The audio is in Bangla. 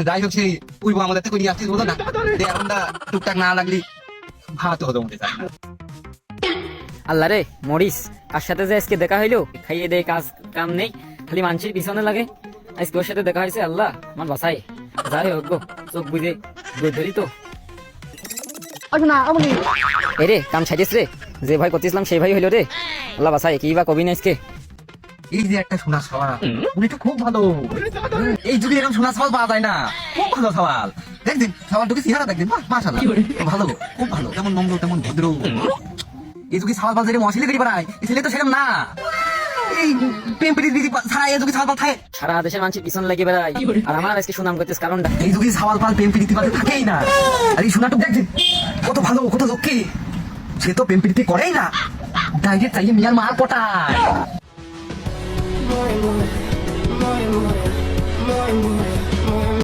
যাই হোক সেই পূর্ব আমাদের থেকে নিয়ে আসছিস বলো না যে এখনটা টুকটাক না লাগলি ভাত হতো মনে চায় না। আল্লাহ রে মরিস কার সাথে যে আজকে দেখা হইলো, খাইয়ে দেয় কাজ কাম নেই, খালি মানুষের পিছনে লাগে। আজকে ওর সাথে দেখা হয়েছে, আল্লাহ আমার বাসাই যাই হোক গো, চোখ বুঝে ধরি তো। এরে কাম ছাড়িস রে, যে ভাই করতেছিলাম সেই ভাই হইলো রে। আল্লাহ বাসাই কি বা কবি না আজকে। এই যে একটা সোনা সওয়াল, উনি তো খুব ভালো। এই যুগে এরকম সোনা সওয়াল পাওয়া যায় না, খুব ভালো সওয়াল। দেখদিন সওয়ালটুকু চেহারা দেখদিন, মাশাআল্লাহ ভালো, খুব ভালো, তেমন নম্র তেমন ভদ্র। এই যুগে সওয়াল পাল যেটা মশিলে করি বেড়ায়, এই ছেলে তো সেরকম না। এই প্রেম প্রীতি ছাড়া এই যুগে সওয়াল পাল থাকে। সারা দেশের মানুষের পিছনে লেগে বেড়াই, আর আমার আজকে সুনাম করতেছ কারণটা। এই যুগে সওয়াল পাল প্রেম প্রীতি পাল থাকেই না। আর এই সোনাটুকু দেখদিন কত ভালো, কত লক্ষ্মী। সে তো প্রেম প্রীতি করেই না, ডাইরেক্ট চাইয়ে মিয়ার মার পটায়।